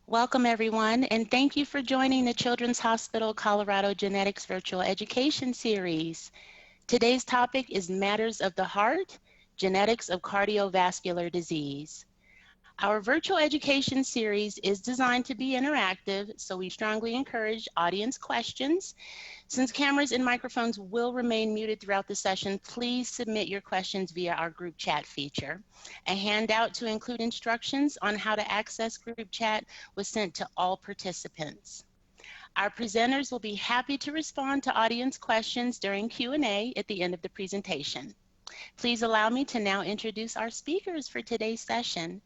Welcome everyone, and thank you for joining the Children's Hospital Colorado Genetics Virtual Education Series. Today's topic is Matters of the Heart, Genetics of Cardiovascular Disease. Our virtual education series is designed to be interactive, so we strongly encourage audience questions. Since cameras and microphones will remain muted throughout the session, please submit your questions via our group chat feature. A handout to include instructions on how to access group chat was sent to all participants. Our presenters will be happy to respond to audience questions during Q&A at the end of the presentation. Please allow me to now introduce our speakers for today's session.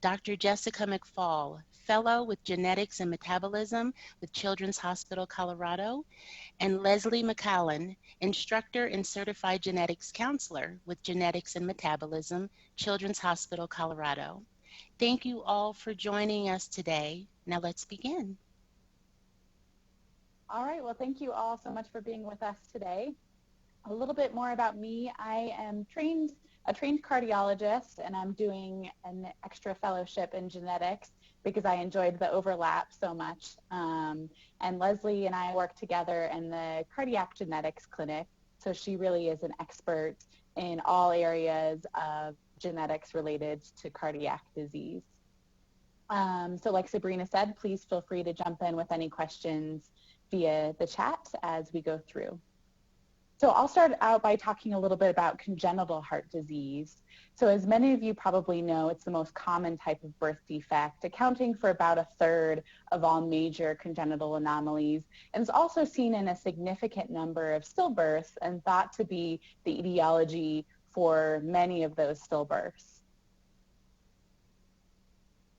Dr. Jessica McFall, Fellow with Genetics and Metabolism with Children's Hospital Colorado, and Leslie McCallan, Instructor and Certified Genetics Counselor with Genetics and Metabolism, Children's Hospital Colorado. Thank you all for joining us today. Now let's begin. All right, well, thank you all so much for being with us today. A little bit more about me. I am a trained cardiologist, and I'm doing an extra fellowship in genetics because I enjoyed the overlap so much. And Leslie and I work together in the cardiac genetics clinic, so she really is an expert in all areas of genetics related to cardiac disease. So like Sabrina said, please feel free to jump in with any questions via the chat as we go through. So I'll start out by talking a little bit about congenital heart disease. So as many of you probably know, it's the most common type of birth defect, accounting for about 1/3 of all major congenital anomalies, and is also seen in a significant number of stillbirths and thought to be the etiology for many of those stillbirths.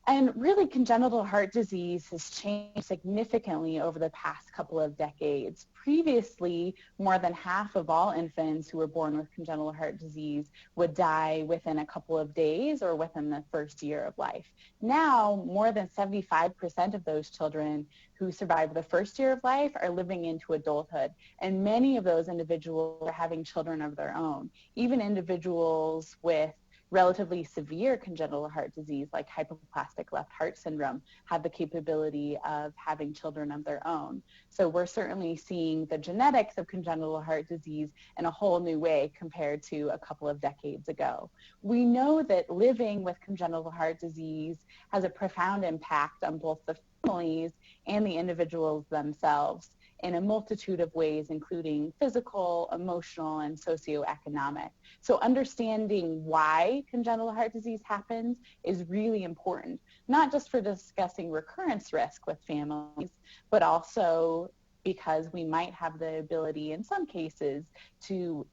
And really, congenital heart disease has changed significantly over the past couple of decades. Previously, more than half of all infants who were born with congenital heart disease would die within a couple of days or within the first year of life. Now, more than 75% of those children who survive the first year of life are living into adulthood, and many of those individuals are having children of their own. Even individuals with relatively severe congenital heart disease like hypoplastic left heart syndrome have the capability of having children of their own. So we're certainly seeing the genetics of congenital heart disease in a whole new way compared to a couple of decades ago. We know that living with congenital heart disease has a profound impact on both the families and the individuals themselves in a multitude of ways, including physical, emotional, and socioeconomic. So understanding why congenital heart disease happens is really important, not just for discussing recurrence risk with families, but also because we might have the ability in some cases to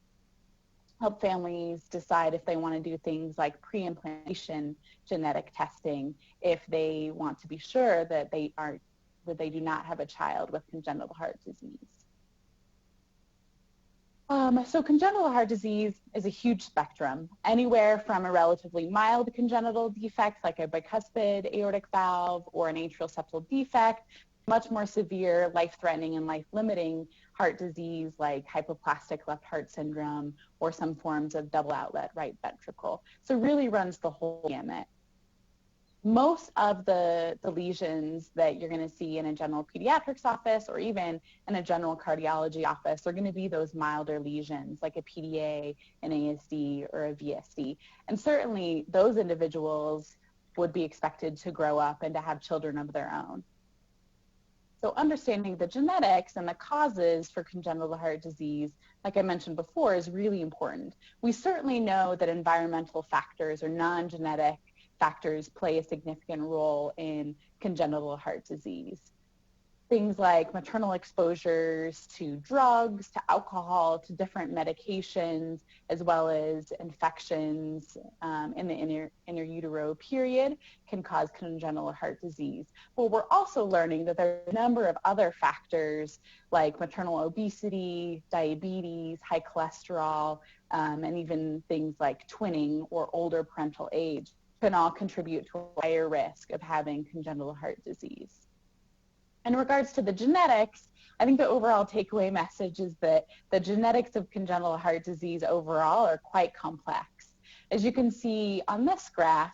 help families decide if they want to do things like pre-implantation genetic testing if they want to be sure that they do not have a child with congenital heart disease. So congenital heart disease is a huge spectrum, anywhere from a relatively mild congenital defect like a bicuspid aortic valve or an atrial septal defect, much more severe, life-threatening and life-limiting heart disease like hypoplastic left heart syndrome or some forms of double outlet right ventricle. So it really runs the whole gamut. Most of the lesions that you're going to see in a general pediatrics office or even in a general cardiology office are going to be those milder lesions like a PDA, an ASD, or a VSD. And certainly those individuals would be expected to grow up and to have children of their own. So understanding the genetics and the causes for congenital heart disease, like I mentioned before, is really important. We certainly know that environmental factors or non-genetic factors play a significant role in congenital heart disease. Things like maternal exposures to drugs, to alcohol, to different medications, as well as infections in the inter-utero period can cause congenital heart disease. But we're also learning that there are a number of other factors like maternal obesity, diabetes, high cholesterol, and even things like twinning or older parental age can all contribute to a higher risk of having congenital heart disease. In regards to the genetics, I think the overall takeaway message is that the genetics of congenital heart disease overall are quite complex. As you can see on this graph,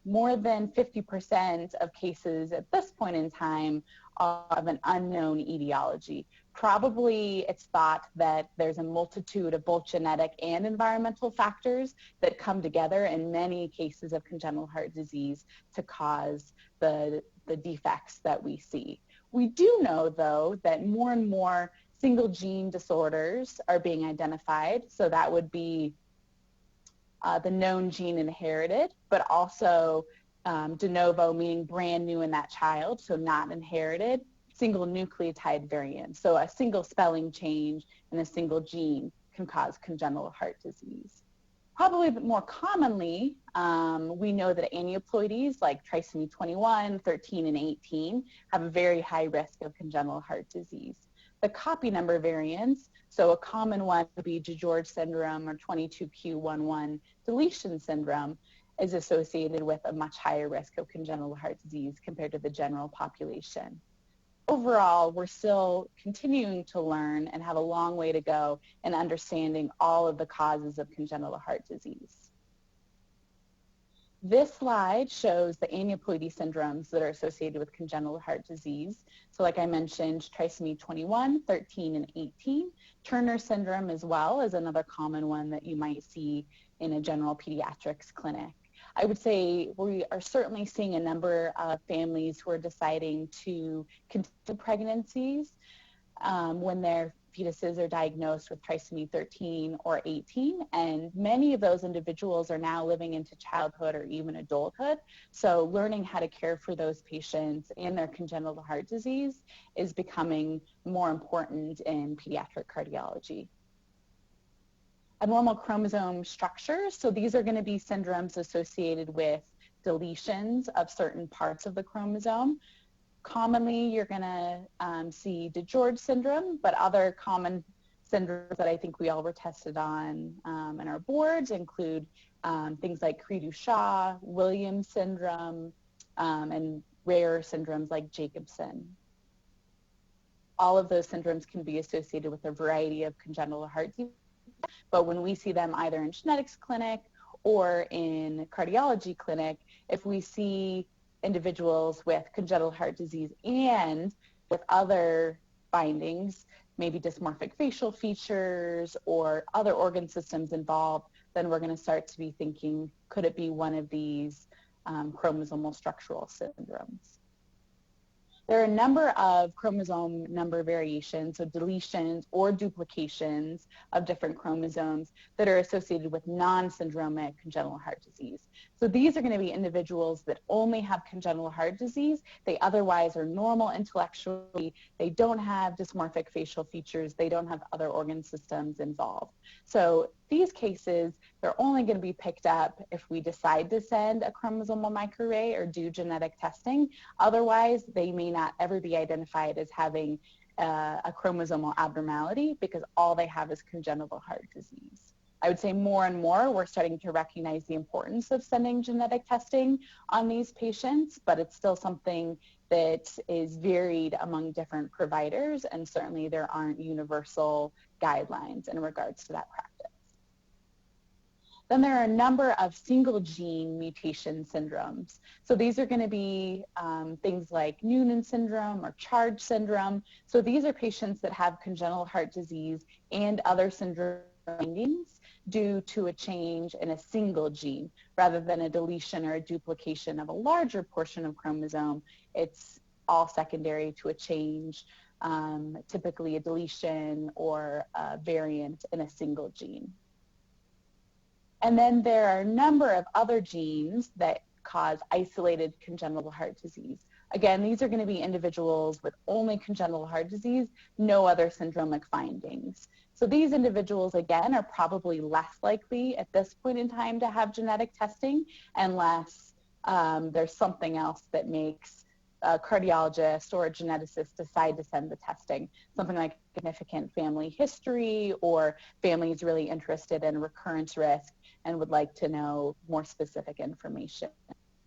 more than 50% of cases at this point in time are of an unknown etiology. Probably it's thought that there's a multitude of both genetic and environmental factors that come together in many cases of congenital heart disease to cause the defects that we see. We do know, though, that more and more single gene disorders are being identified. So that would be the known gene inherited, but also de novo, meaning brand new in that child, so not inherited, single nucleotide variants. So a single spelling change in a single gene can cause congenital heart disease. Probably more commonly, we know that aneuploidies like trisomy 21, 13, and 18 have a very high risk of congenital heart disease. The copy number variants, so a common one would be DiGeorge syndrome or 22q11 deletion syndrome, is associated with a much higher risk of congenital heart disease compared to the general population. Overall, we're still continuing to learn and have a long way to go in understanding all of the causes of congenital heart disease. This slide shows the aneuploidy syndromes that are associated with congenital heart disease. So like I mentioned, trisomy 21, 13, and 18. Turner syndrome as well is another common one that you might see in a general pediatrics clinic. I would say we are certainly seeing a number of families who are deciding to continue pregnancies when their fetuses are diagnosed with trisomy 13 or 18, and many of those individuals are now living into childhood or even adulthood. So learning how to care for those patients and their congenital heart disease is becoming more important in pediatric cardiology. Abnormal chromosome structures, so these are going to be syndromes associated with deletions of certain parts of the chromosome. Commonly, you're going to see DiGeorge syndrome, but other common syndromes that I think we all were tested on in our boards include things like Cri-du-Chat, Williams syndrome, and rare syndromes like Jacobson. All of those syndromes can be associated with a variety of congenital heart disease, but when we see them either in genetics clinic or in cardiology clinic, if we see individuals with congenital heart disease and with other findings, maybe dysmorphic facial features or other organ systems involved, then we're going to start to be thinking, could it be one of these chromosomal structural syndromes? There are a number of chromosome number variations, so deletions or duplications of different chromosomes that are associated with non-syndromic congenital heart disease. So these are going to be individuals that only have congenital heart disease. They otherwise are normal intellectually. They don't have dysmorphic facial features. They don't have other organ systems involved. So these cases, they're only going to be picked up if we decide to send a chromosomal microarray or do genetic testing. Otherwise, they may not ever be identified as having a chromosomal abnormality because all they have is congenital heart disease. I would say more and more we're starting to recognize the importance of sending genetic testing on these patients, but it's still something that is varied among different providers, and certainly there aren't universal guidelines in regards to that practice. Then there are a number of single gene mutation syndromes. So these are going to be things like Noonan syndrome or Charge syndrome. So these are patients that have congenital heart disease and other syndrome findings due to a change in a single gene rather than a deletion or a duplication of a larger portion of chromosome. It's all secondary to a change, typically a deletion or a variant in a single gene. And then there are a number of other genes that cause isolated congenital heart disease. Again, these are going to be individuals with only congenital heart disease, no other syndromic findings. So these individuals, again, are probably less likely at this point in time to have genetic testing unless there's something else that makes a cardiologist or a geneticist decide to send the testing, something like significant family history or families really interested in recurrence risk and would like to know more specific information.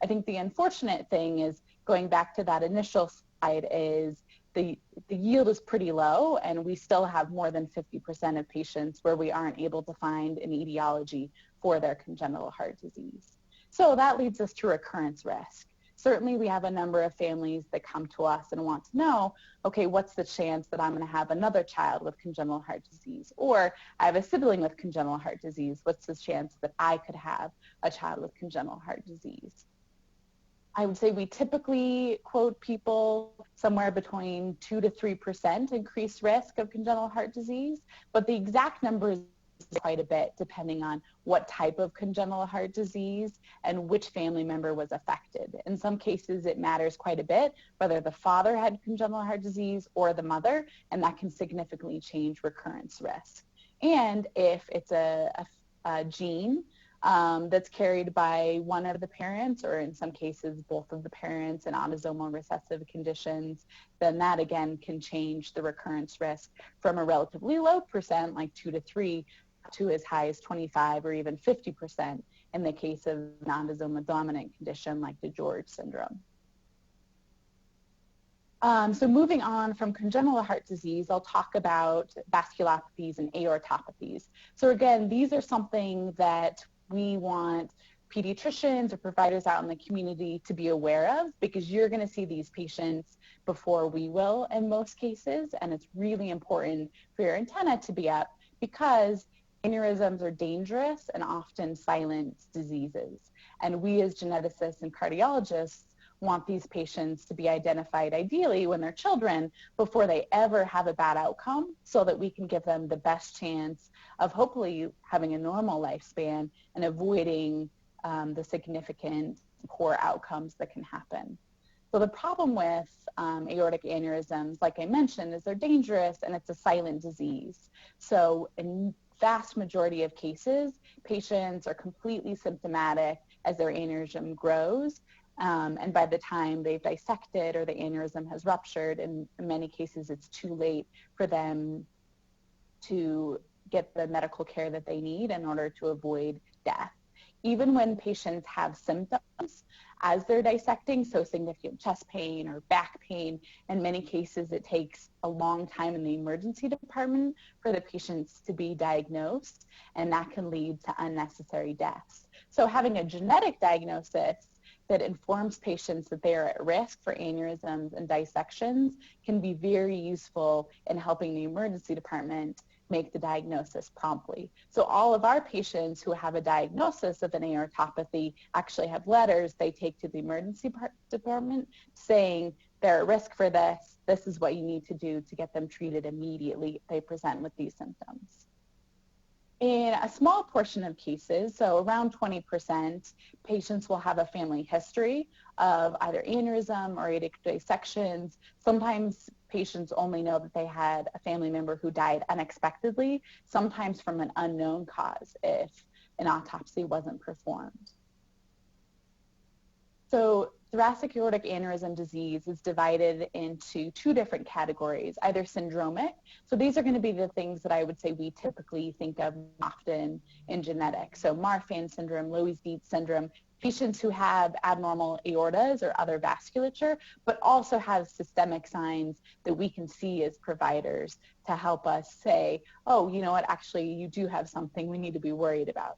I think the unfortunate thing is, going back to that initial slide, is the yield is pretty low, and we still have more than 50% of patients where we aren't able to find an etiology for their congenital heart disease. So that leads us to recurrence risk. Certainly we have a number of families that come to us and want to know, okay, what's the chance that I'm going to have another child with congenital heart disease? Or I have a sibling with congenital heart disease. What's the chance that I could have a child with congenital heart disease? I would say we typically quote people somewhere between 2 to 3% increased risk of congenital heart disease, but the exact number is quite a bit depending on what type of congenital heart disease and which family member was affected. In some cases, it matters quite a bit whether the father had congenital heart disease or the mother, and that can significantly change recurrence risk. And if it's a gene that's carried by one of the parents, or in some cases both of the parents, in autosomal recessive conditions, then that again can change the recurrence risk from a relatively low percent, like 2 to 3, to as high as 25 or even 50% in the case of an autosomal dominant condition like DiGeorge syndrome. So moving on from congenital heart disease, I'll talk about vasculopathies and aortopathies. So again, these are something that we want pediatricians or providers out in the community to be aware of, because you're going to see these patients before we will in most cases, and it's really important for your antenna to be up, because aneurysms are dangerous and often silent diseases. And we as geneticists and cardiologists want these patients to be identified ideally when they're children before they ever have a bad outcome, so that we can give them the best chance of hopefully having a normal lifespan and avoiding the significant poor outcomes that can happen. So the problem with aortic aneurysms, like I mentioned, is they're dangerous and it's a silent disease. So in vast majority of cases, patients are completely symptomatic as their aneurysm grows. And by the time they've dissected or the aneurysm has ruptured, in many cases it's too late for them to get the medical care that they need in order to avoid death. Even when patients have symptoms as they're dissecting, so significant chest pain or back pain, in many cases it takes a long time in the emergency department for the patients to be diagnosed, and that can lead to unnecessary deaths. So having a genetic diagnosis that informs patients that they are at risk for aneurysms and dissections can be very useful in helping the emergency department make the diagnosis promptly. So all of our patients who have a diagnosis of an aortopathy actually have letters they take to the emergency department saying they're at risk for this, this is what you need to do to get them treated immediately if they present with these symptoms. In a small portion of cases, so around 20%, patients will have a family history of either aneurysm or aortic dissections. Sometimes patients only know that they had a family member who died unexpectedly, sometimes from an unknown cause if an autopsy wasn't performed. So thoracic aortic aneurysm disease is divided into two different categories, either syndromic. So these are going to be the things that I would say we typically think of often in genetics. So Marfan syndrome, Loeys-Dietz syndrome, patients who have abnormal aortas or other vasculature, but also have systemic signs that we can see as providers to help us say, oh, you know what, actually you do have something we need to be worried about.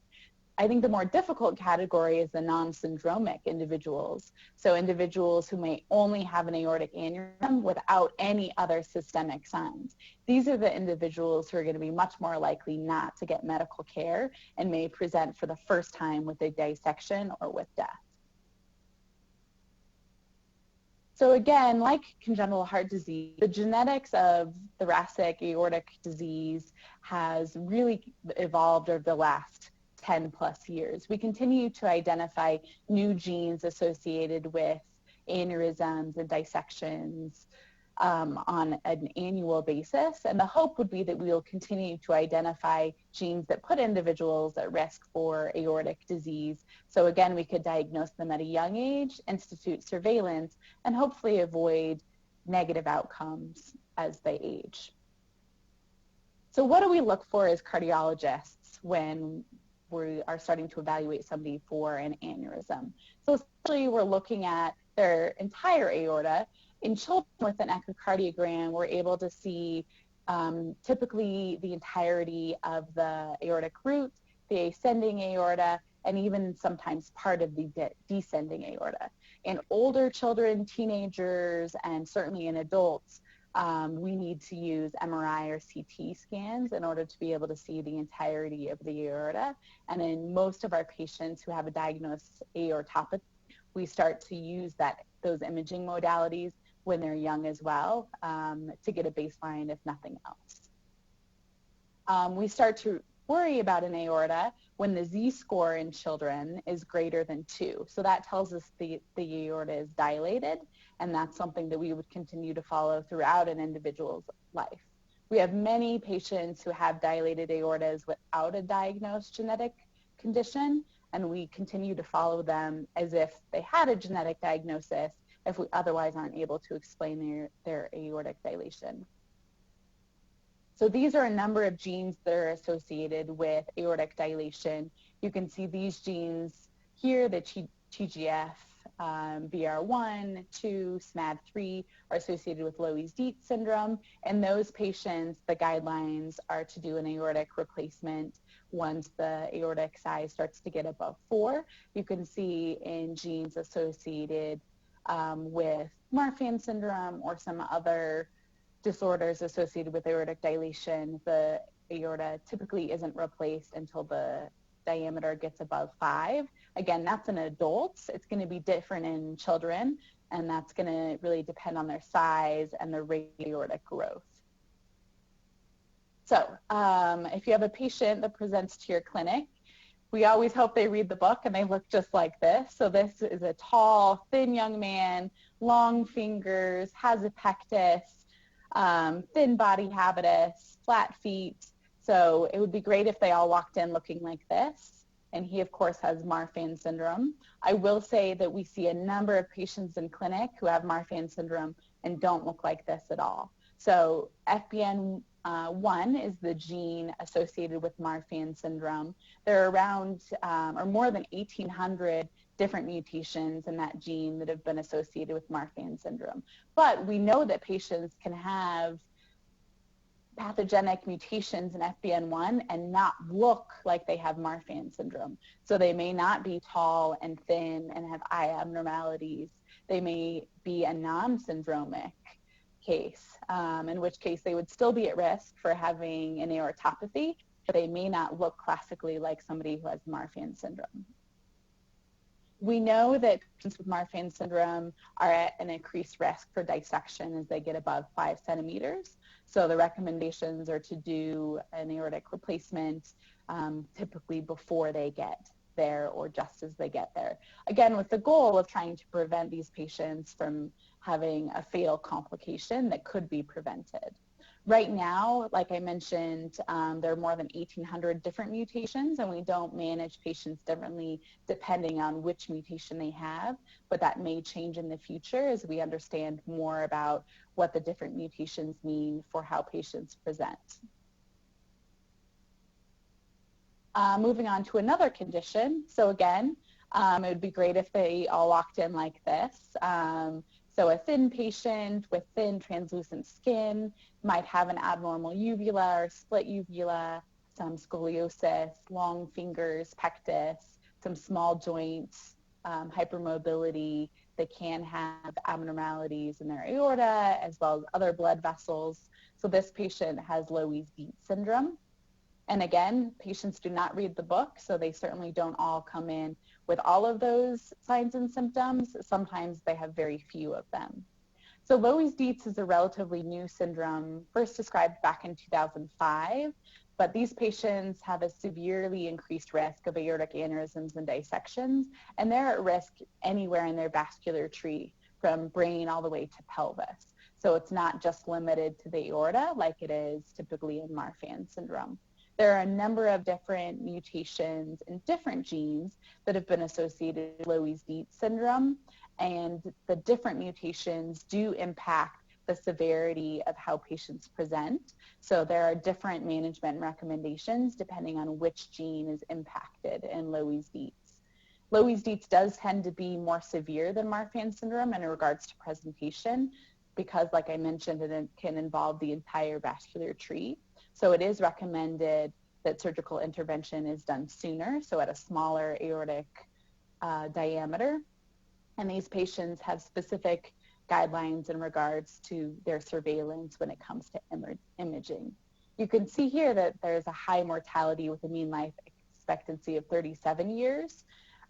I think the more difficult category is the non-syndromic individuals. So individuals who may only have an aortic aneurysm without any other systemic signs. These are the individuals who are going to be much more likely not to get medical care and may present for the first time with a dissection or with death. So again, like congenital heart disease, the genetics of thoracic aortic disease has really evolved over the last 10 plus years. We continue to identify new genes associated with aneurysms and dissections on an annual basis. And the hope would be that we will continue to identify genes that put individuals at risk for aortic disease. So again, we could diagnose them at a young age, institute surveillance, and hopefully avoid negative outcomes as they age. So what do we look for as cardiologists when we are starting to evaluate somebody for an aneurysm? So essentially we're looking at their entire aorta. In children with an echocardiogram, we're able to see typically the entirety of the aortic root, the ascending aorta, and even sometimes part of the descending aorta. In older children, teenagers, and certainly in adults, we need to use MRI or CT scans in order to be able to see the entirety of the aorta. And in most of our patients who have a diagnosed aortopathy, we start to use those imaging modalities when they're young as well, to get a baseline if nothing else. We start to worry about an aorta when the Z-score in children is greater than 2. So that tells us the aorta is dilated, and that's something that we would continue to follow throughout an individual's life. We have many patients who have dilated aortas without a diagnosed genetic condition, and we continue to follow them as if they had a genetic diagnosis if we otherwise aren't able to explain their aortic dilation. So these are a number of genes that are associated with aortic dilation. You can see these genes here, the TGF, BR1, 2, SMAD3 are associated with Loeys-Dietz syndrome. In those patients, the guidelines are to do an aortic replacement once the aortic size starts to get above 4. You can see in genes associated with Marfan syndrome or some other disorders associated with aortic dilation, the aorta typically isn't replaced until the diameter gets above 5. Again, that's in adults. It's going to be different in children, and that's going to really depend on their size and the rate of aortic growth. So if you have a patient that presents to your clinic, we always hope they read the book and they look just like this. So this is a tall, thin young man, long fingers, has a pectus, thin body habitus, flat feet. So it would be great if they all walked in looking like this. And he, of course, has Marfan syndrome. I will say that we see a number of patients in clinic who have Marfan syndrome and don't look like this at all. So FBN1 is the gene associated with Marfan syndrome. There are around or more than 1,800 different mutations in that gene that have been associated with Marfan syndrome. But we know that patients can have pathogenic mutations in FBN1 and not look like they have Marfan syndrome. So they may not be tall and thin and have eye abnormalities. They may be a non-syndromic case, in which case they would still be at risk for having an aortopathy, but they may not look classically like somebody who has Marfan syndrome. We know that patients with Marfan syndrome are at an increased risk for dissection as they get above 5 centimeters. So the recommendations are to do an aortic replacement typically before they get there or just as they get there. Again, with the goal of trying to prevent these patients from having a fatal complication that could be prevented. Right now, like I mentioned, there are more than 1,800 different mutations, and we don't manage patients differently depending on which mutation they have, but that may change in the future as we understand more about what the different mutations mean for how patients present. Moving on to another condition. So again, it would be great if they all walked in like this. So a thin patient with thin translucent skin might have an abnormal uvula or split uvula, some scoliosis, long fingers, pectus, some small joints, hypermobility. They can have abnormalities in their aorta as well as other blood vessels. So this patient has Loeys-Dietz syndrome. And again, patients do not read the book, so they certainly don't all come in with all of those signs and symptoms. Sometimes they have very few of them. So Loeys-Dietz is a relatively new syndrome, first described back in 2005, but these patients have a severely increased risk of aortic aneurysms and dissections, and they're at risk anywhere in their vascular tree, from brain all the way to pelvis. So it's not just limited to the aorta like it is typically in Marfan syndrome. There are a number of different mutations in different genes that have been associated with Loeys-Dietz syndrome, and the different mutations do impact the severity of how patients present. So there are different management recommendations depending on which gene is impacted in Loeys-Dietz. Loeys-Dietz does tend to be more severe than Marfan syndrome in regards to presentation because, like I mentioned, it can involve the entire vascular tree. So it is recommended that surgical intervention is done sooner, so at a smaller aortic diameter. And these patients have specific guidelines in regards to their surveillance when it comes to imaging. You can see here that there's a high mortality with a mean life expectancy of 37 years.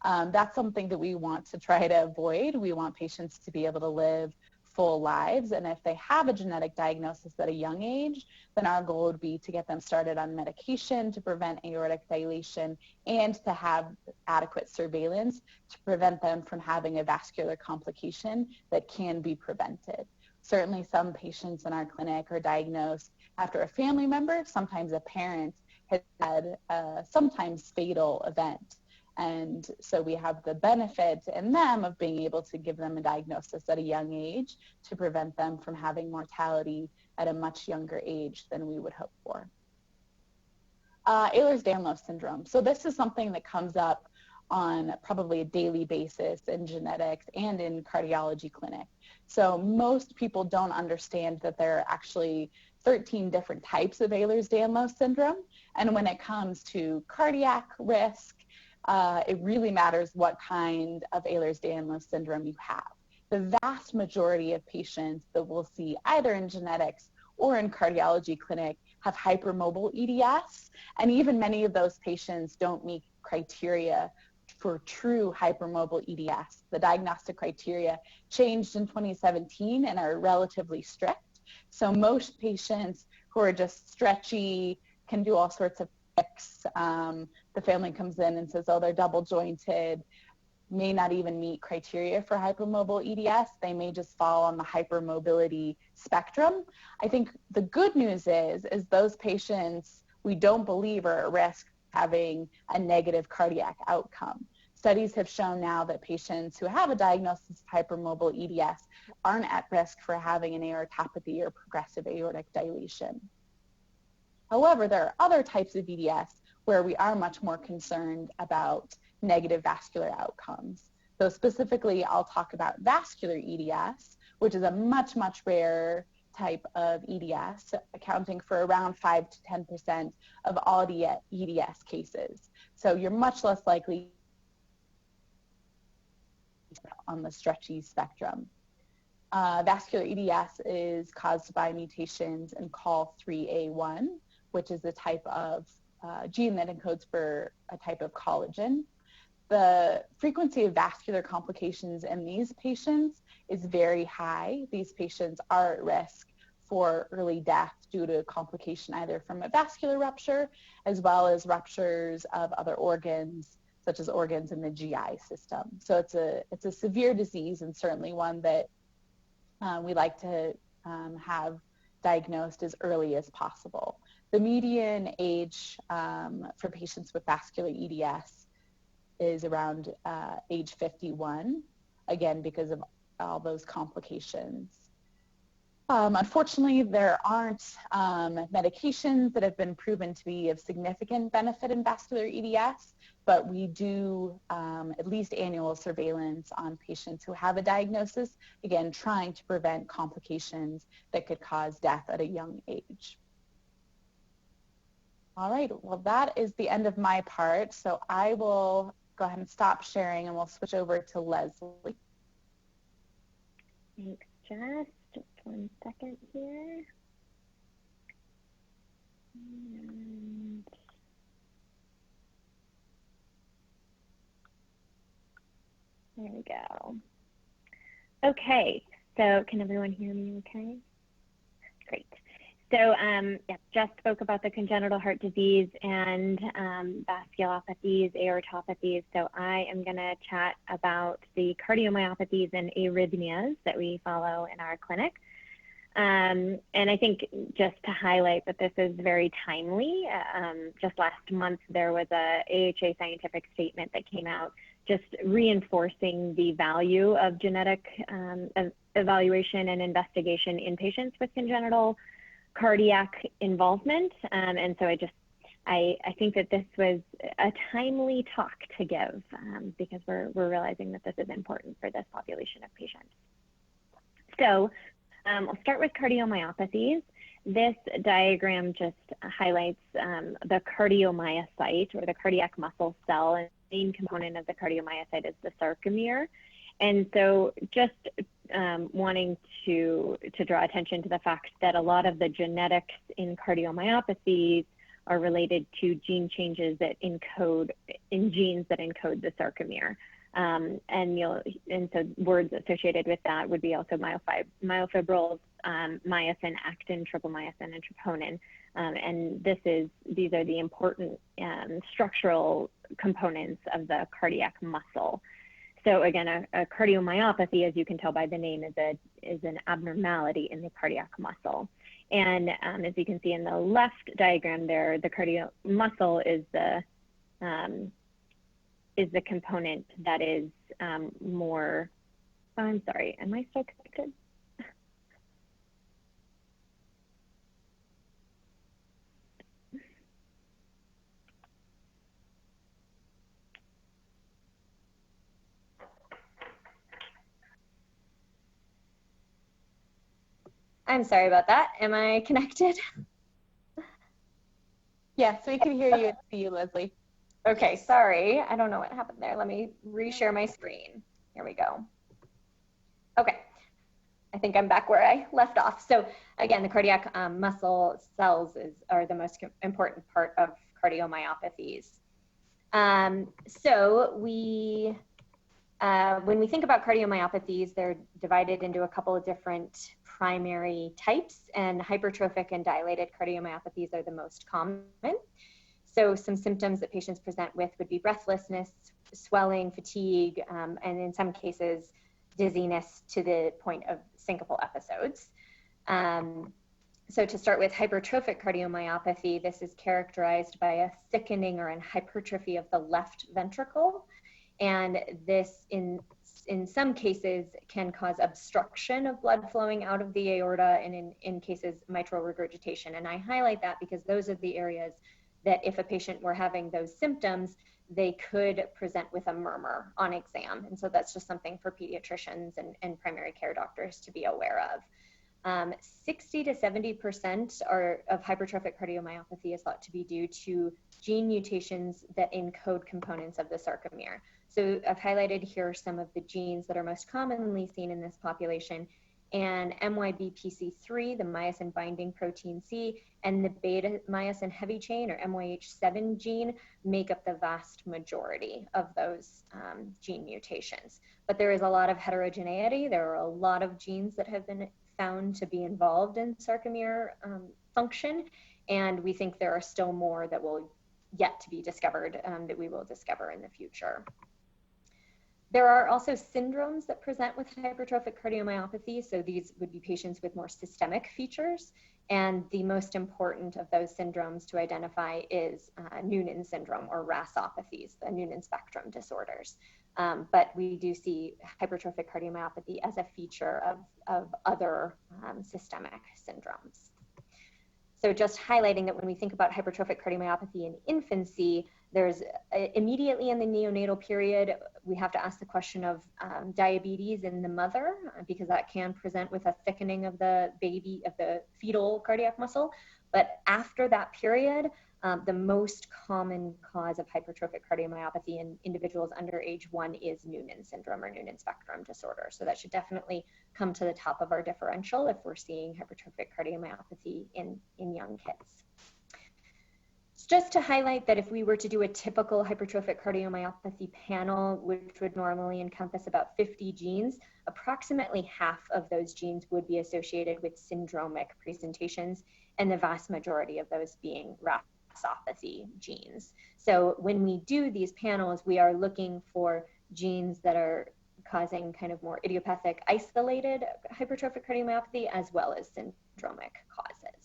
That's something that we want to try to avoid. We want patients to be able to live full lives, and if they have a genetic diagnosis at a young age, then our goal would be to get them started on medication to prevent aortic dilation and to have adequate surveillance to prevent them from having a vascular complication that can be prevented. Certainly some patients in our clinic are diagnosed after a family member, sometimes a parent, has had a sometimes fatal event. And so we have the benefit in them of being able to give them a diagnosis at a young age to prevent them from having mortality at a much younger age than we would hope for. Ehlers-Danlos syndrome. So this is something that comes up on probably a daily basis in genetics and in cardiology clinic. So most people don't understand that there are actually 13 different types of Ehlers-Danlos syndrome. And when it comes to cardiac risk, it really matters what kind of Ehlers-Danlos syndrome you have. The vast majority of patients that we'll see either in genetics or in cardiology clinic have hypermobile EDS, and even many of those patients don't meet criteria for true hypermobile EDS. The diagnostic criteria changed in 2017 and are relatively strict. So most patients who are just stretchy, can do all sorts of tricks. The family comes in and says, oh, they're double jointed, may not even meet criteria for hypermobile EDS. They may just fall on the hypermobility spectrum. I think the good news is those patients we don't believe are at risk of having a negative cardiac outcome. Studies have shown now that patients who have a diagnosis of hypermobile EDS aren't at risk for having an aortopathy or progressive aortic dilation. However, there are other types of EDS where we are much more concerned about negative vascular outcomes. So specifically, I'll talk about vascular EDS, which is a much, much rarer type of EDS, accounting for around 5 to 10% of all EDS cases. So you're much less likely on the stretchy spectrum. Vascular EDS is caused by mutations in COL3A1, which is a type of gene that encodes for a type of collagen. The frequency of vascular complications in these patients is very high. These patients are at risk for early death due to complication either from a vascular rupture as well as ruptures of other organs, such as organs in the GI system. So it's a severe disease and certainly one that we like to have diagnosed as early as possible. The median age for patients with vascular EDS is around age 51, again, because of all those complications. Unfortunately, there aren't medications that have been proven to be of significant benefit in vascular EDS, but we do at least annual surveillance on patients who have a diagnosis, again, trying to prevent complications that could cause death at a young age. All right, well, that is the end of my part, so I will go ahead and stop sharing and we'll switch over to Leslie. Thanks, Jess. Just 1 second here. And there we go. Okay, so can everyone hear me okay? Great. So yeah, Jess spoke about the congenital heart disease and vasculopathies, aortopathies. So I am going to chat about the cardiomyopathies and arrhythmias that we follow in our clinic. And I think just to highlight that this is very timely, just last month there was a AHA scientific statement that came out just reinforcing the value of genetic evaluation and investigation in patients with congenital cardiac involvement. And so I think that this was a timely talk to give because we're realizing that this is important for this population of patients. So I'll start with cardiomyopathies. This diagram just highlights the cardiomyocyte, or the cardiac muscle cell, and the main component of the cardiomyocyte is the sarcomere. And so just wanting to draw attention to the fact that a lot of the genetics in cardiomyopathies are related to gene changes that encode in genes that encode the sarcomere. And so words associated with that would be also myofibrils, myosin, actin, tropomyosin, and troponin. And these are the important structural components of the cardiac muscle. So again, a cardiomyopathy, as you can tell by the name, is an abnormality in the cardiac muscle. And as you can see in the left diagram there, the cardiac muscle is the component that is more, I'm sorry, am I still connected? I'm sorry about that. Am I connected? Yes, we can hear you and see you, Leslie. Okay, sorry. I don't know what happened there. Let me reshare my screen. Here we go. Okay, I think I'm back where I left off. So again, the cardiac muscle cells are the most important part of cardiomyopathies. So when we think about cardiomyopathies, they're divided into a couple of different primary types, and hypertrophic and dilated cardiomyopathies are the most common. So some symptoms that patients present with would be breathlessness, swelling, fatigue, and in some cases, dizziness to the point of syncopal episodes. So to start with hypertrophic cardiomyopathy, this is characterized by a thickening or an hypertrophy of the left ventricle. And this, in some cases, can cause obstruction of blood flowing out of the aorta, and in cases, mitral regurgitation. And I highlight that because those are the areas that if a patient were having those symptoms, they could present with a murmur on exam. And so that's just something for pediatricians and primary care doctors to be aware of. 60 to 70% of hypertrophic cardiomyopathy is thought to be due to gene mutations that encode components of the sarcomere. So I've highlighted here some of the genes that are most commonly seen in this population, and MYBPC3, the myosin binding protein C, and the beta myosin heavy chain, or MYH7 gene, make up the vast majority of those gene mutations. But there is a lot of heterogeneity. There are a lot of genes that have been found to be involved in sarcomere function, and we think there are still more that will yet to be discovered, that we will discover in the future. There are also syndromes that present with hypertrophic cardiomyopathy. So these would be patients with more systemic features. And the most important of those syndromes to identify is Noonan syndrome, or RASopathies, the Noonan spectrum disorders. But we do see hypertrophic cardiomyopathy as a feature of other systemic syndromes. So just highlighting that when we think about hypertrophic cardiomyopathy in infancy, there's immediately in the neonatal period, we have to ask the question of diabetes in the mother, because that can present with a thickening of the fetal cardiac muscle. But after that period, the most common cause of hypertrophic cardiomyopathy in individuals under age 1 is Noonan syndrome, or Noonan spectrum disorder. So that should definitely come to the top of our differential if we're seeing hypertrophic cardiomyopathy in young kids. Just to highlight that if we were to do a typical hypertrophic cardiomyopathy panel, which would normally encompass about 50 genes, approximately half of those genes would be associated with syndromic presentations, and the vast majority of those being RASopathy genes. So when we do these panels, we are looking for genes that are causing kind of more idiopathic, isolated hypertrophic cardiomyopathy, as well as syndromic causes.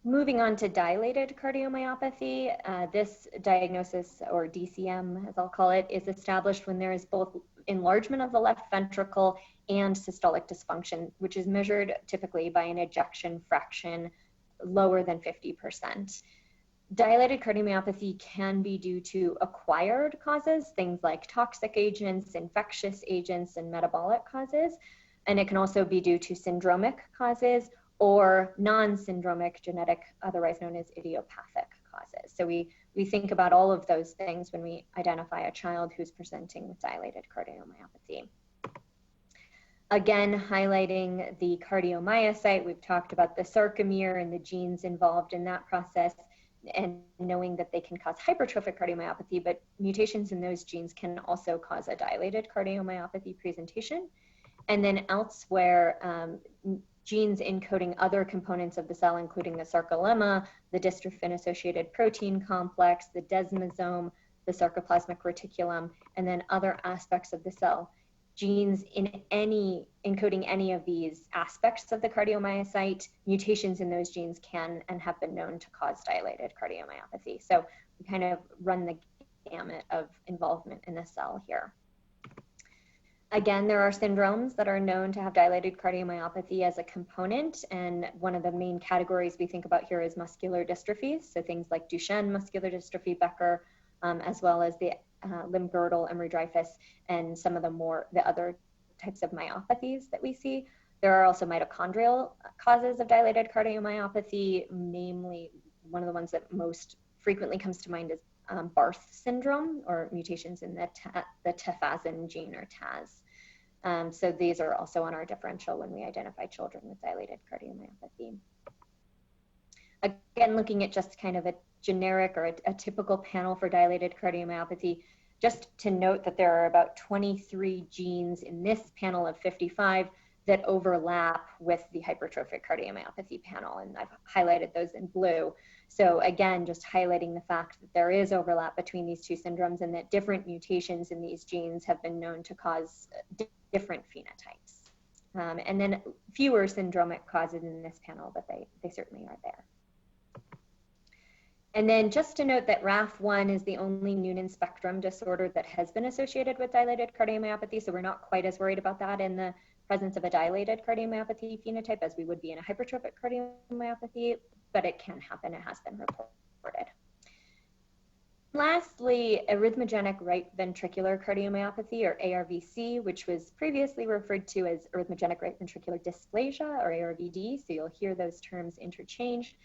Moving on to dilated cardiomyopathy, this diagnosis, or DCM as I'll call it, is established when there is both enlargement of the left ventricle and systolic dysfunction, which is measured typically by an ejection fraction lower than 50%. Dilated cardiomyopathy can be due to acquired causes, things like toxic agents, infectious agents, and metabolic causes. And it can also be due to syndromic causes, or non-syndromic genetic, otherwise known as idiopathic causes. So we think about all of those things when we identify a child who's presenting with dilated cardiomyopathy. Again, highlighting the cardiomyocyte, we've talked about the sarcomere and the genes involved in that process, and knowing that they can cause hypertrophic cardiomyopathy, but mutations in those genes can also cause a dilated cardiomyopathy presentation. And then elsewhere, genes encoding other components of the cell, including the sarcolemma, the dystrophin-associated protein complex, the desmosome, the sarcoplasmic reticulum, and then other aspects of the cell. Genes encoding any of these aspects of the cardiomyocyte, mutations in those genes can and have been known to cause dilated cardiomyopathy. So we kind of run the gamut of involvement in the cell here. Again, there are syndromes that are known to have dilated cardiomyopathy as a component, and one of the main categories we think about here is muscular dystrophies, so things like Duchenne muscular dystrophy, Becker, as well as the limb-girdle, Emery-Dreifuss, and some of the other types of myopathies that we see. There are also mitochondrial causes of dilated cardiomyopathy, namely one of the ones that most frequently comes to mind is Barth syndrome, or mutations in the tafazin gene, or TAZ. So these are also on our differential when we identify children with dilated cardiomyopathy. Again, looking at just kind of a generic or a typical panel for dilated cardiomyopathy, just to note that there are about 23 genes in this panel of 55 that overlap with the hypertrophic cardiomyopathy panel, and I've highlighted those in blue. So again, just highlighting the fact that there is overlap between these two syndromes, and that different mutations in these genes have been known to cause different phenotypes. And then fewer syndromic causes in this panel, but they certainly are there. And then just to note that RAF1 is the only Noonan spectrum disorder that has been associated with dilated cardiomyopathy, so we're not quite as worried about that in the presence of a dilated cardiomyopathy phenotype as we would be in a hypertrophic cardiomyopathy, but it can happen, it has been reported. Lastly, arrhythmogenic right ventricular cardiomyopathy, or ARVC, which was previously referred to as arrhythmogenic right ventricular dysplasia, or ARVD, so you'll hear those terms interchanged.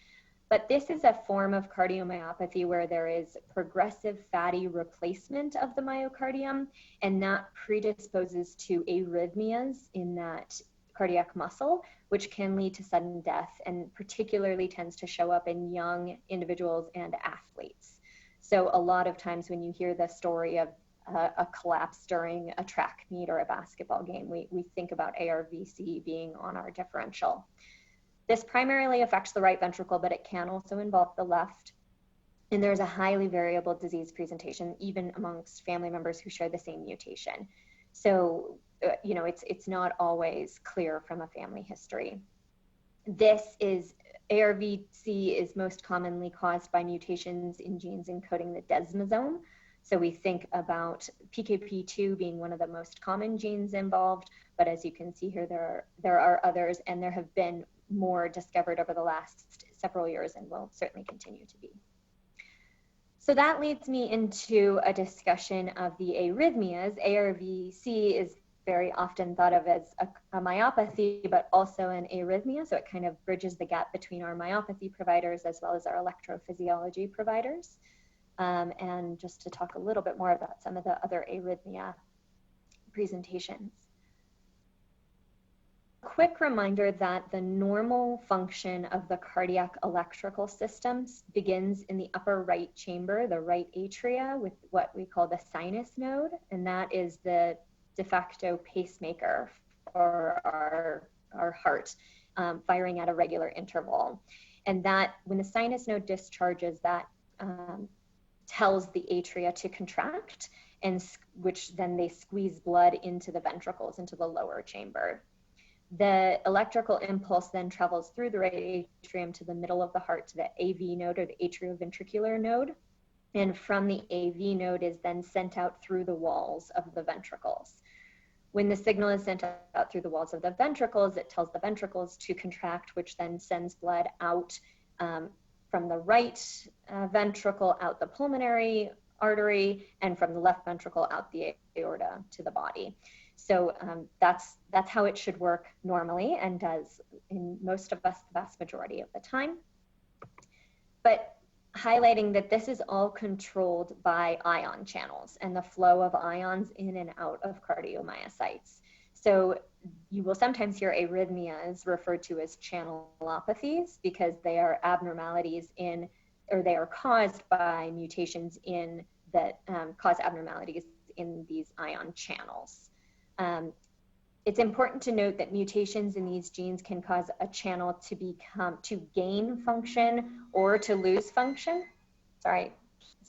But this is a form of cardiomyopathy where there is progressive fatty replacement of the myocardium, and that predisposes to arrhythmias in that cardiac muscle, which can lead to sudden death, and particularly tends to show up in young individuals and athletes. So a lot of times when you hear the story of a collapse during a track meet or a basketball game, we think about ARVC being on our differential. This primarily affects the right ventricle, but it can also involve the left. And there's a highly variable disease presentation, even amongst family members who share the same mutation. So, you know, it's not always clear from a family history. ARVC is most commonly caused by mutations in genes encoding the desmosome. So we think about PKP2 being one of the most common genes involved, but as you can see here, there are others, and there have been more discovered over the last several years and will certainly continue to be. So that leads me into a discussion of the arrhythmias. ARVC is very often thought of as a myopathy, but also an arrhythmia. So it kind of bridges the gap between our myopathy providers as well as our electrophysiology providers. And just to talk a little bit more about some of the other arrhythmia presentations. Quick reminder that the normal function of the cardiac electrical systems begins in the upper right chamber, the right atria, with what we call the sinus node, and that is the de facto pacemaker for our heart, firing at a regular interval. And that when the sinus node discharges, that tells the atria to contract, and which then they squeeze blood into the ventricles, into the lower chamber. The electrical impulse then travels through the right atrium to the middle of the heart, to the AV node, or the atrioventricular node. And from the AV node is then sent out through the walls of the ventricles. When the signal is sent out through the walls of the ventricles, it tells the ventricles to contract, which then sends blood out from the right ventricle out the pulmonary artery, and from the left ventricle out the aorta to the body. So that's how it should work normally, and does in most of us the vast majority of the time. But highlighting that this is all controlled by ion channels and the flow of ions in and out of cardiomyocytes. So you will sometimes hear arrhythmias referred to as channelopathies because they are abnormalities in, or they are caused by mutations in that cause abnormalities in these ion channels. It's important to note that mutations in these genes can cause a channel to gain function or to lose function. Sorry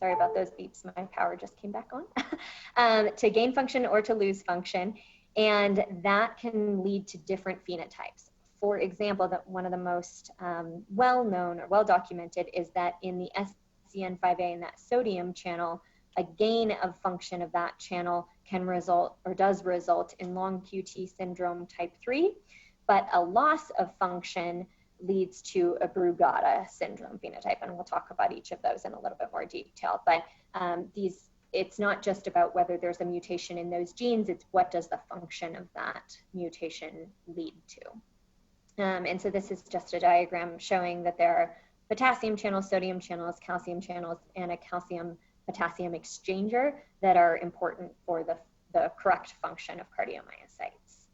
about those beeps. My power just came back on. To gain function or to lose function, and that can lead to different phenotypes. For example, that one of the most well-known or well-documented is that in the SCN5A and that sodium channel, a gain of function of that channel can result, or does result, in long QT syndrome type 3, but a loss of function leads to a Brugada syndrome phenotype, and we'll talk about each of those in a little bit more detail. But it's not just about whether there's a mutation in those genes, it's what does the function of that mutation lead to. And so this is just a diagram showing that there are potassium channels, sodium channels, calcium channels, and a calcium-potassium exchanger that are important for the correct function of cardiomyocytes.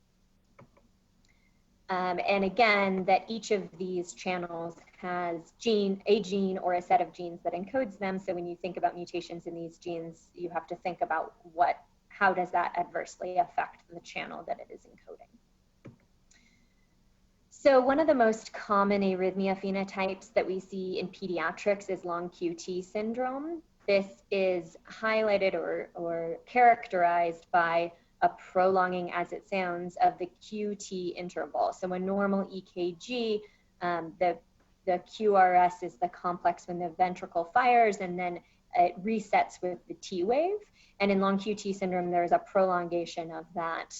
And again, that each of these channels has a gene or a set of genes that encodes them. So when you think about mutations in these genes, you have to think about how does that adversely affect the channel that it is encoding. So one of the most common arrhythmia phenotypes that we see in pediatrics is long QT syndrome. This is highlighted or characterized by a prolonging, as it sounds, of the QT interval. So a normal EKG, the QRS is the complex when the ventricle fires, and then it resets with the T wave. And in long QT syndrome, there's a prolongation of that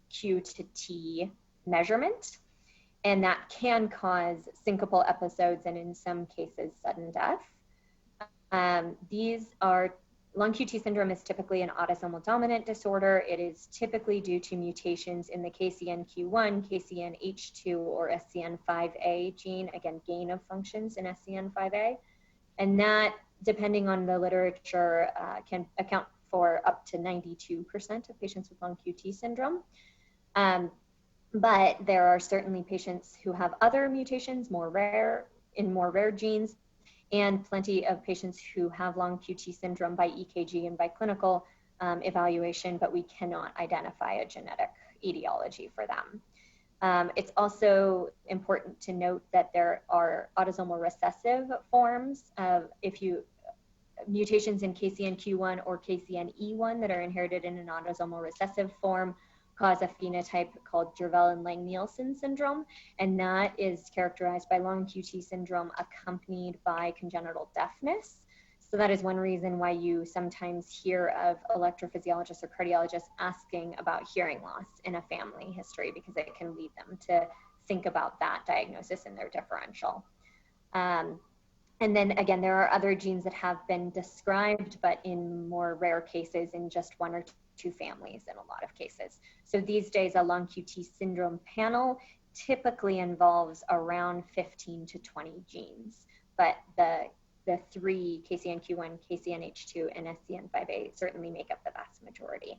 Q to T measurement. And that can cause syncopal episodes and in some cases sudden death. Long QT syndrome is typically an autosomal dominant disorder. It is typically due to mutations in the KCNQ1, KCNH2, or SCN5A gene, again, gain of functions in SCN5A. And that, depending on the literature, can account for up to 92% of patients with long QT syndrome. But there are certainly patients who have other mutations, more rare genes, and plenty of patients who have long QT syndrome by EKG and by clinical evaluation, but we cannot identify a genetic etiology for them. It's also important to note that there are autosomal recessive forms of mutations in KCNQ1 or KCNE1 that are inherited in an autosomal recessive form cause a phenotype called Jervell-Lang-Nielsen syndrome, and that is characterized by long QT syndrome accompanied by congenital deafness. So that is one reason why you sometimes hear of electrophysiologists or cardiologists asking about hearing loss in a family history, because it can lead them to think about that diagnosis in their differential. And then again, there are other genes that have been described, but in more rare cases in just one or two families in a lot of cases. So these days, a long QT syndrome panel typically involves around 15 to 20 genes, but the three, KCNQ1, KCNH2, and SCN5A, certainly make up the vast majority.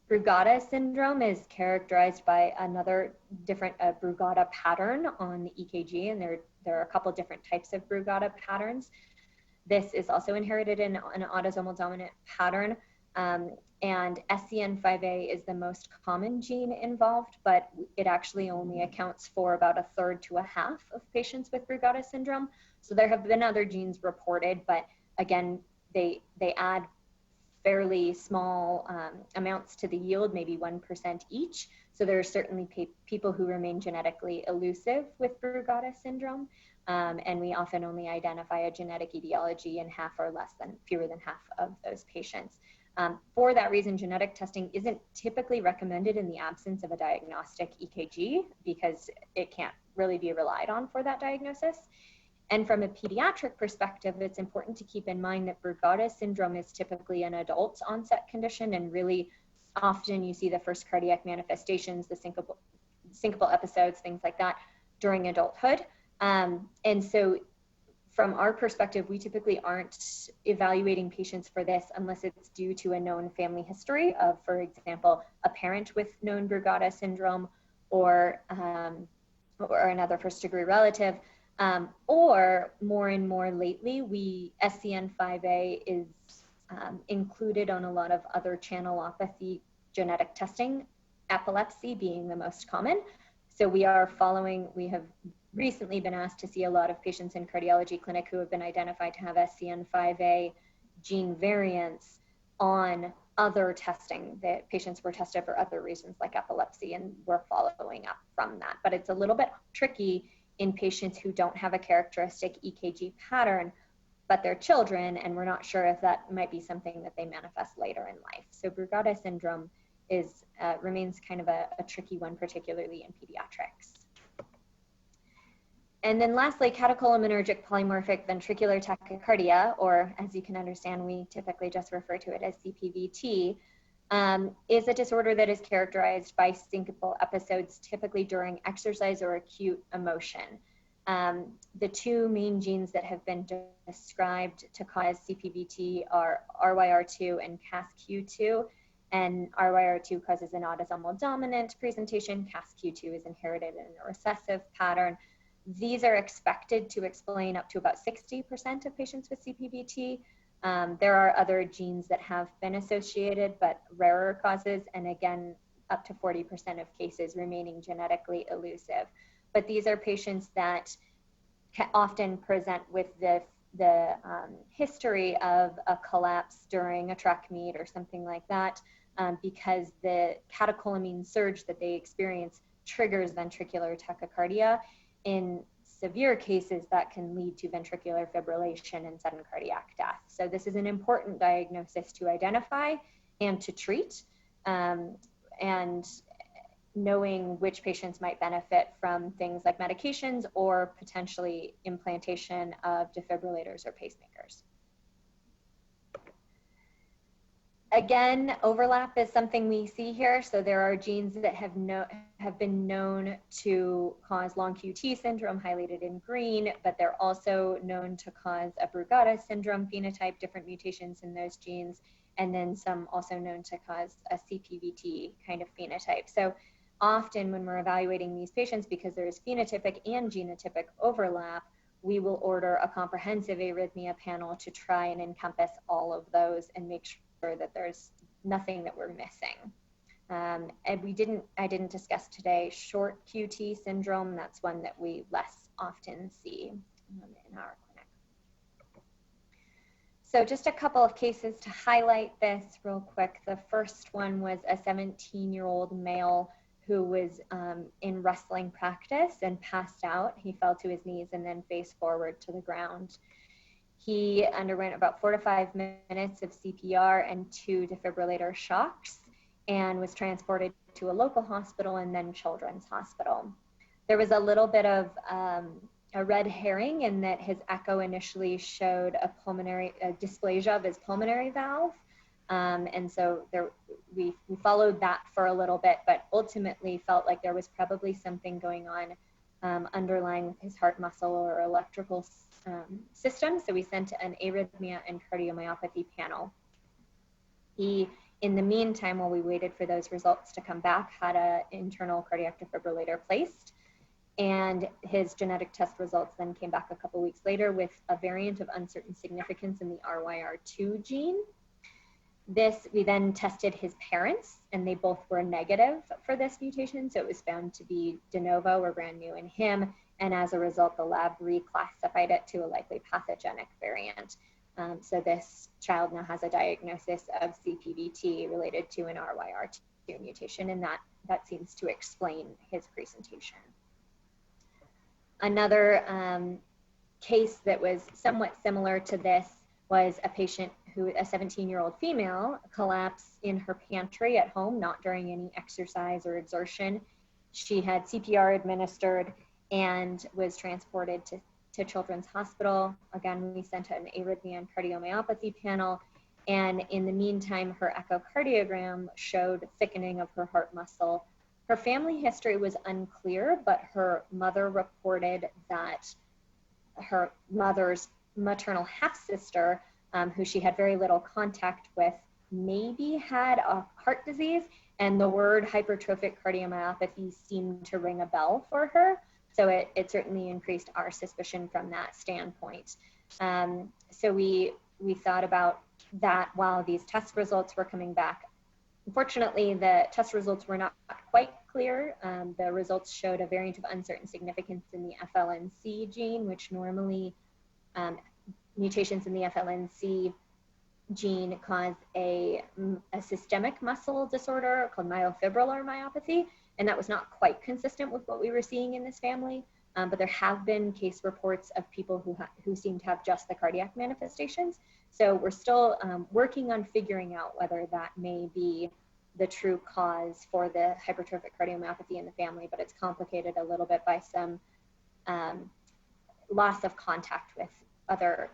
Brugada syndrome is characterized by another different Brugada pattern on the EKG, and there are a couple different types of Brugada patterns. This is also inherited in an autosomal dominant pattern, and SCN5A is the most common gene involved, but it actually only accounts for about a third to a half of patients with Brugada syndrome. So there have been other genes reported, but again, they add fairly small amounts to the yield, maybe 1% each. So there are certainly people who remain genetically elusive with Brugada syndrome. And we often only identify a genetic etiology in fewer than half of those patients. For that reason, genetic testing isn't typically recommended in the absence of a diagnostic EKG, because it can't really be relied on for that diagnosis. And from a pediatric perspective, it's important to keep in mind that Brugada syndrome is typically an adult onset condition and really often you see the first cardiac manifestations, the syncopal episodes, things like that, during adulthood. And so from our perspective, we typically aren't evaluating patients for this unless it's due to a known family history of, for example, a parent with known Brugada syndrome, or another first-degree relative, or more and more lately, SCN5A is included on a lot of other channelopathy genetic testing, epilepsy being the most common. So we have recently been asked to see a lot of patients in cardiology clinic who have been identified to have SCN5A gene variants on other testing, that patients were tested for other reasons like epilepsy, and we're following up from that. But it's a little bit tricky in patients who don't have a characteristic EKG pattern, but they're children, and we're not sure if that might be something that they manifest later in life. So Brugada syndrome remains kind of a tricky one, particularly in pediatrics. And then lastly, catecholaminergic polymorphic ventricular tachycardia, or as you can understand, we typically just refer to it as CPVT, is a disorder that is characterized by syncopal episodes, typically during exercise or acute emotion. The two main genes that have been described to cause CPVT are RYR2 and CASQ2, and RYR2 causes an autosomal dominant presentation, CASQ2 is inherited in a recessive pattern. These are expected to explain up to about 60% of patients with CPVT. There are other genes that have been associated, but rarer causes, and again, up to 40% of cases remaining genetically elusive. But these are patients that often present with the history of a collapse during a track meet or something like that, because the catecholamine surge that they experience triggers ventricular tachycardia. In severe cases, that can lead to ventricular fibrillation and sudden cardiac death. So this is an important diagnosis to identify and to treat, and knowing which patients might benefit from things like medications or potentially implantation of defibrillators or pacemakers. Again, overlap is something we see here. So there are genes that have been known to cause long QT syndrome, highlighted in green, but they're also known to cause a Brugada syndrome phenotype, different mutations in those genes, and then some also known to cause a CPVT kind of phenotype. So often when we're evaluating these patients, because there's phenotypic and genotypic overlap, we will order a comprehensive arrhythmia panel to try and encompass all of those and make sure that there's nothing that we're missing. And I didn't discuss today short QT syndrome. That's one that we less often see in our clinic. So just a couple of cases to highlight this real quick. The first one was a 17-year-old male who was in wrestling practice and passed out. He fell to his knees and then face forward to the ground. He underwent about 4 to 5 minutes of CPR and 2 defibrillator shocks and was transported to a local hospital and then Children's Hospital. There was a little bit of a red herring in that his echo initially showed a dysplasia of his pulmonary valve. And so we followed that for a little bit, but ultimately felt like there was probably something going on underlying with his heart muscle or electrical system. So we sent an arrhythmia and cardiomyopathy panel. He, in the meantime, while we waited for those results to come back, had an internal cardiac defibrillator placed. And his genetic test results then came back a couple weeks later with a variant of uncertain significance in the RYR2 gene. We then tested his parents, and they both were negative for this mutation, so it was found to be de novo or brand new in him, and as a result, the lab reclassified it to a likely pathogenic variant. So this child now has a diagnosis of CPVT related to an RYR2 mutation, and that seems to explain his presentation. Another case that was somewhat similar to this was a patient who, a 17-year-old female, collapsed in her pantry at home, not during any exercise or exertion. She had CPR administered and was transported to Children's Hospital. Again, we sent an arrhythmia and cardiomyopathy panel, And in the meantime, her echocardiogram showed thickening of her heart muscle. Her family history was unclear, but her mother reported that her mother's maternal half-sister, who she had very little contact with, maybe had a heart disease, and the word hypertrophic cardiomyopathy seemed to ring a bell for her. So it certainly increased our suspicion from that standpoint. So we thought about that while these test results were coming back. Unfortunately, the test results were not quite clear. The results showed a variant of uncertain significance in the FLNC gene, which normally mutations in the FLNC gene cause a systemic muscle disorder called myofibrillar myopathy, and that was not quite consistent with what we were seeing in this family. But there have been case reports of people who seem to have just the cardiac manifestations. So we're still working on figuring out whether that may be the true cause for the hypertrophic cardiomyopathy in the family, but it's complicated a little bit by some loss of contact with other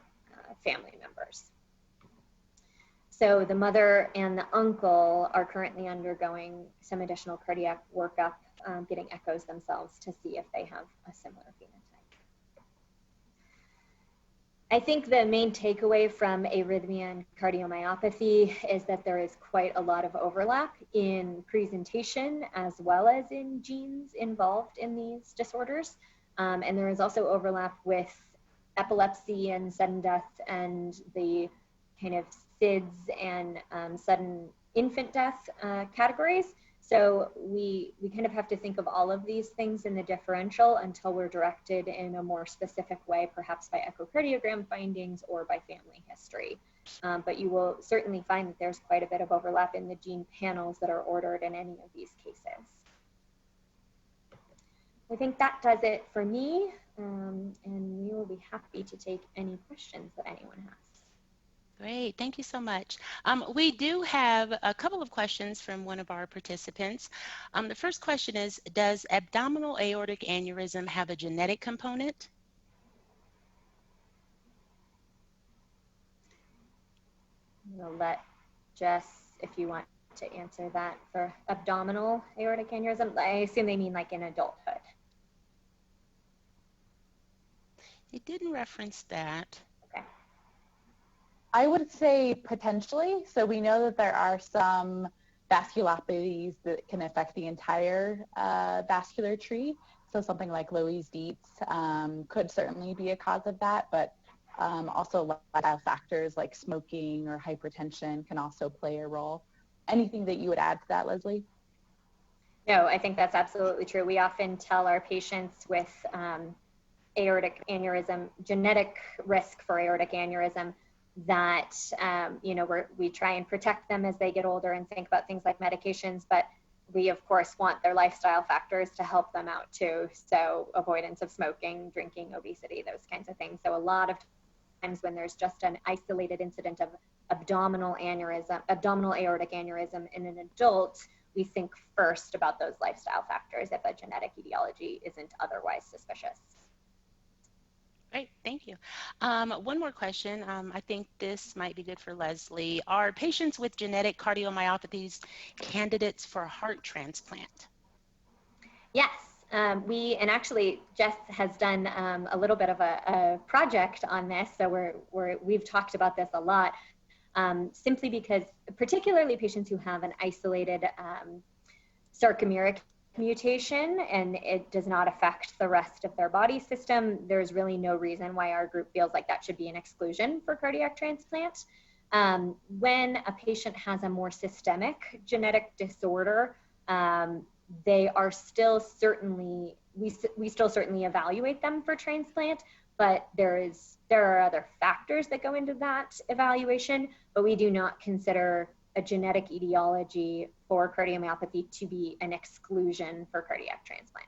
family members. So the mother and the uncle are currently undergoing some additional cardiac workup, getting echoes themselves to see if they have a similar phenotype. I think the main takeaway from arrhythmia and cardiomyopathy is that there is quite a lot of overlap in presentation as well as in genes involved in these disorders. And there is also overlap with epilepsy and sudden death and the kind of SIDS and sudden infant death categories. So we kind of have to think of all of these things in the differential until we're directed in a more specific way, perhaps by echocardiogram findings or by family history. But you will certainly find that there's quite a bit of overlap in the gene panels that are ordered in any of these cases. I think that does it for me, and we will be happy to take any questions that anyone has. Great, thank you so much. We do have a couple of questions from one of our participants. The first question is, does abdominal aortic aneurysm have a genetic component? We'll let Jess, if you want to answer that for abdominal aortic aneurysm. I assume they mean like in adulthood. It didn't reference that. Okay. I would say potentially. So we know that there are some vasculopathies that can affect the entire vascular tree. So something like Loeys-Dietz could certainly be a cause of that, but also lifestyle factors like smoking or hypertension can also play a role. Anything that you would add to that, Leslie? No, I think that's absolutely true. We often tell our patients with aortic aneurysm, genetic risk for aortic aneurysm, that we try and protect them as they get older and think about things like medications, but we of course want their lifestyle factors to help them out too. So avoidance of smoking, drinking, obesity, those kinds of things. So a lot of times when there's just an isolated incident of abdominal aortic aneurysm in an adult, we think first about those lifestyle factors if a genetic etiology isn't otherwise suspicious. Great, thank you. One more question. I think this might be good for Leslie. Are patients with genetic cardiomyopathies candidates for heart transplant? Yes, and actually Jess has done a little bit of a project on this, so we've talked about this a lot, simply because particularly patients who have an isolated sarcomeric mutation and it does not affect the rest of their body system, there's really no reason why our group feels like that should be an exclusion for cardiac transplant. When a patient has a more systemic genetic disorder, they are still certainly, we still certainly evaluate them for transplant, but there are other factors that go into that evaluation, but we do not consider a genetic etiology for cardiomyopathy to be an exclusion for cardiac transplant.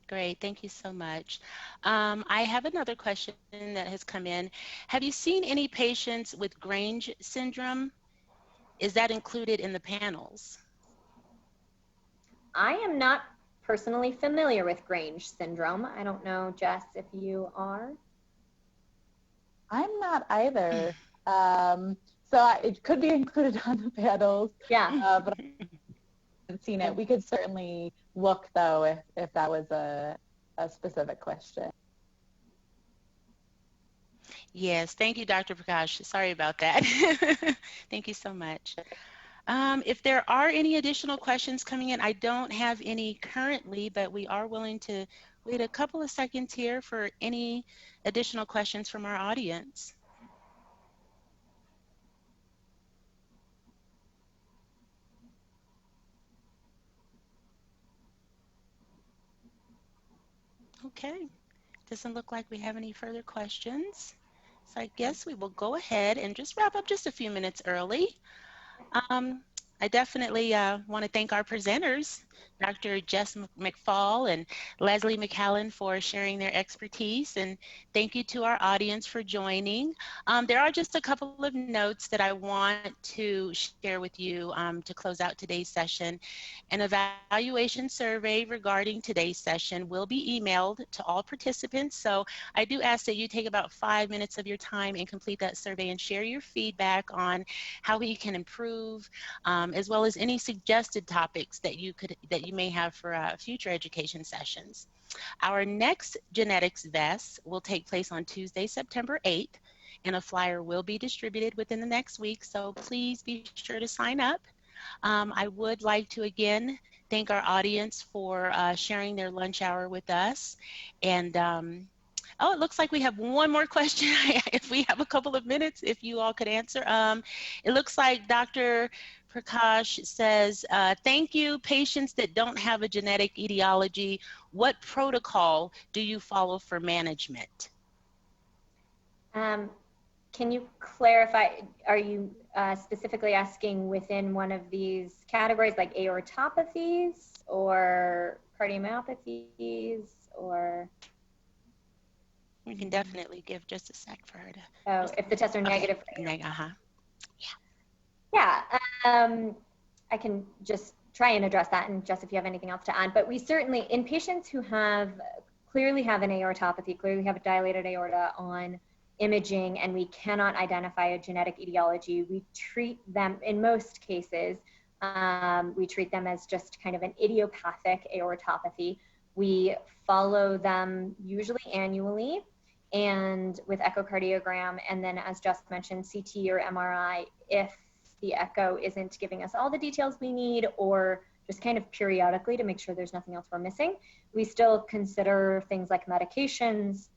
Great, thank you so much. I have another question that has come in. Have you seen any patients with Grange syndrome? Is that included in the panels? I am not personally familiar with Grange syndrome. I don't know, Jess, if you are. I'm not either. It could be included on the panels. Yeah. But I haven't seen it. We could certainly look, though, if that was a specific question. Yes, thank you, Dr. Prakash. Sorry about that. Thank you so much. If there are any additional questions coming in, I don't have any currently, but we are willing to wait a couple of seconds here for any additional questions from our audience. Okay, doesn't look like we have any further questions. So I guess we will go ahead and just wrap up just a few minutes early. I definitely want to thank our presenters, Dr. Jess McFall and Leslie McCallan, for sharing their expertise, and thank you to our audience for joining. There are just a couple of notes that I want to share with you to close out today's session. An evaluation survey regarding today's session will be emailed to all participants, so I do ask that you take about 5 minutes of your time and complete that survey and share your feedback on how we can improve, as well as any suggested topics that you may have for future education sessions. Our next genetics vest will take place on Tuesday, September 8th, and a flyer will be distributed within the next week, so please be sure to sign up. I would like to again thank our audience for sharing their lunch hour with us. And oh, it looks like we have one more question. If we have a couple of minutes, if you all could answer. It looks like Dr. Prakash says, thank you. Patients that don't have a genetic etiology, what protocol do you follow for management? Can you clarify, are you specifically asking within one of these categories, like aortopathies or cardiomyopathies, or? We can definitely give just a sec for her to. Oh, if the tests are negative. Okay. Yeah, I can just try and address that, and Jess, if you have anything else to add. But we certainly, in patients who clearly have an aortopathy, clearly have a dilated aorta on imaging, and we cannot identify a genetic etiology, we treat them, in most cases, we treat them as just kind of an idiopathic aortopathy. We follow them usually annually and with echocardiogram, and then, as Jess mentioned, CT or MRI if the echo isn't giving us all the details we need, or just kind of periodically to make sure there's nothing else we're missing. We still consider things like medications,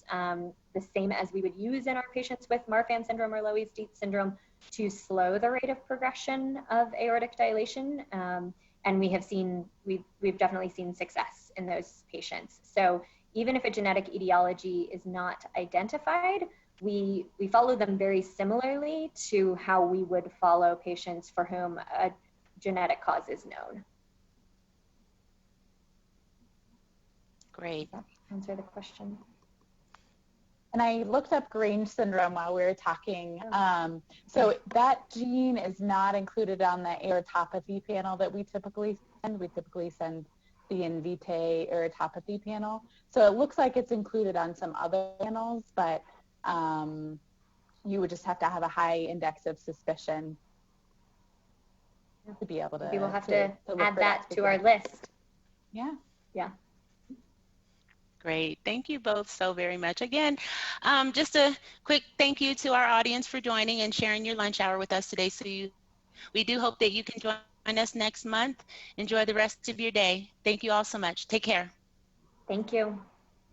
the same as we would use in our patients with Marfan syndrome or Loeys-Dietz syndrome, to slow the rate of progression of aortic dilation. And we've definitely seen success in those patients. So even if a genetic etiology is not identified, we follow them very similarly to how we would follow patients for whom a genetic cause is known. Great. Does that answer the question? And I looked up Grange syndrome while we were talking. So that gene is not included on the aortopathy panel that we typically send. We typically send the Invitae aortopathy panel. So it looks like it's included on some other panels, but you would just have to have a high index of suspicion to be able to. Maybe we'll have to add that to our list. Yeah. Yeah. Great. Thank you both so very much. Again, just a quick thank you to our audience for joining and sharing your lunch hour with us today. We do hope that you can join us next month. Enjoy the rest of your day. Thank you all so much. Take care. Thank you.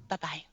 Bye-bye.